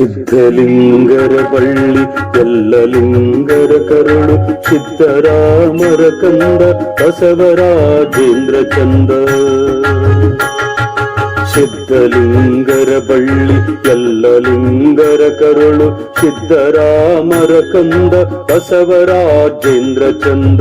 ಸಿದ್ಧಲಿಂಗರ ಬಳ್ಳಿ ಎಲ್ಲ ಲಿಂಗರ ಕರುಳು ಸಿದ್ದರಾಮರ ಕಂದ ಬಸವರಾಜೇಂದ್ರ ಚಂದ. ಸಿದ್ಧಲಿಂಗರ ಬಳ್ಳಿ ಎಲ್ಲ ಲಿಂಗರ ಕರುಳು ಸಿದ್ದರಾಮರ ಕಂದ ಬಸವರಾಜೇಂದ್ರ ಚಂದ.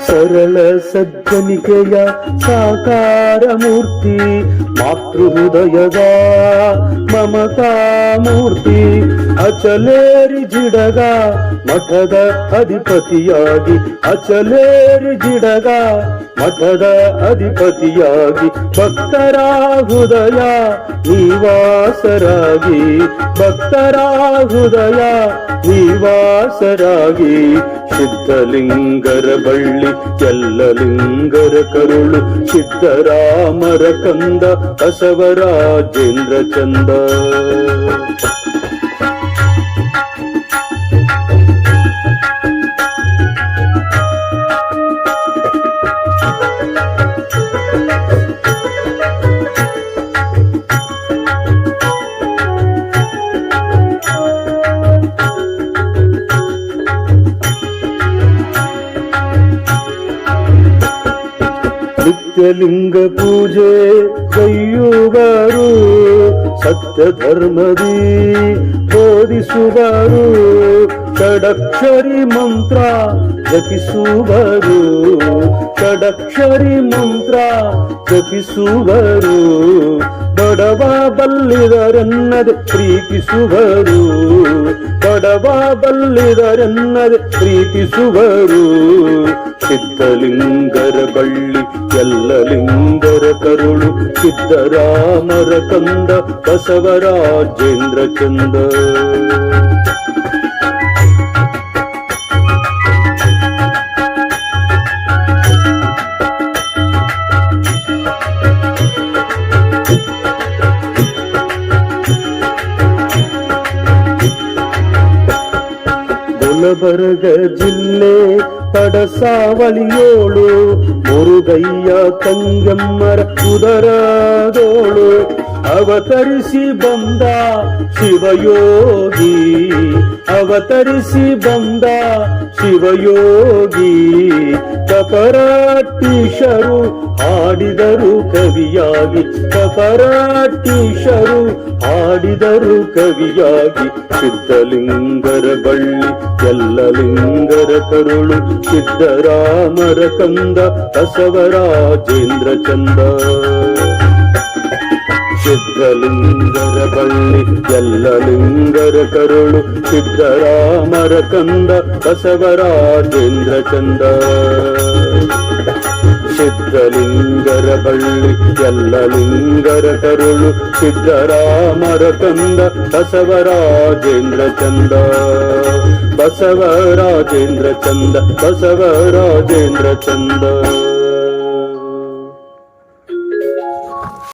ಸರಳ ಸಜ್ಜನಿಕೆಯ ಸಾಕಾರ ಮೂರ್ತಿ, ಮಾತೃಹೃದಯದ ಮಮತಾ ಮೂರ್ತಿ, ಅಚಲೇರಿ ಜಿಡಗ ಮಠದ ಅಧಿಪತಿಯಾಗಿ, ಅಚಲೇರಿ ಜಿಡಗ ಮಠದ ಅಧಿಪತಿಯಾಗಿ, ಭಕ್ತರ ಹೃದಯ ನಿವಾಸರಾಗಿ, ಭಕ್ತರ ಹೃದಯ ನಿವಾಸರಾಗಿ. ಸಿದ್ಧಲಿಂಗರ ಬಳ್ಳಿ ಎಲ್ಲ ಲಿಂಗರ ಕರುಳು ಸಿದ್ದರಾಮರ ಕಂದ ಬಸವರಾಜೇಂದ್ರ ಚಂದ. ನಿತ್ಯಲಿಂಗ ಪೂಜೆ ಕೈಯುವರು, ಸತ್ಯ ಧರ್ಮದಿ ಬೋಧಿಸುವರು, ಷಡಕ್ಷರಿ ಮಂತ್ರ ಜಪಿಸುವರು, ಷಡಕ್ಷರಿ ಮಂತ್ರ ಜಪಿಸುವರು, ಬಡವ ಬಲ್ಲಿದರೆನ್ನದೆ ಪ್ರೀತಿಸುವರು, ಬಡವ ಬಲ್ಲಿದರೆನ್ನದೆ ಪ್ರೀತಿಸುವರು. ಸಿದ್ಧಲಿಂಗರ ಬಳ್ಳಿ ಎಲ್ಲ ಲಿಂಗರ ಕರುಳು ಸಿದ್ದರಾಮರ ಕಂದ ಬಸವರಾಜೇಂದ್ರ ಚಂದ. ಗುಲಬರ್ಗ ಜಿಲ್ಲೆ ಪಡಸಾವಳಿಯೋಳು ಮುರುಗಯ್ಯ ತಂಗಮ್ಮರ ಉದರದೋಳು ಅವತರಿಸಿ ಬಂದ ಶಿವಯೋಗಿ, ಅವತರಿಸಿ ಬಂದ ಶಿವಯೋಗಿ. ಕಪರಾಟೀಶರು ಹಾಡಿದರು ಕವಿಯಾಗಿ, ಕಪರಾಟೀಶರು ಹಾಡಿದರು ಕವಿಯಾಗಿ. ಸಿದ್ಧಲಿಂಗರ ಬಳ್ಳಿ ಎಲ್ಲ ಲಿಂಗರ ಕರುಳು ಸಿದ್ದರಾಮರ ಕಂದ ಬಸವರಾಜೇಂದ್ರ ಚಂದ. ಸಿದ್ಧಲಿಂಗರ ಬಳ್ಳಿ ಎಲ್ಲ ಲಿಂಗರ ಕರುಳು ಸಿದ್ದರಾಮರ ಕಂದ ಬಸವರಾಜೇಂದ್ರ ಚಂದ. ಸಿದ್ಧಲಿಂಗರ ಬಳ್ಳಿ ಎಲ್ಲ ಲಿಂಗರ ಕರುಳು ಸಿದ್ದರಾಮರ ಕಂದ ಬಸವರಾಜೇಂದ್ರ ಚಂದ. ಬಸವರಾಜೇಂದ್ರ ಚಂದ, ಬಸವರಾಜೇಂದ್ರ ಚಂದ.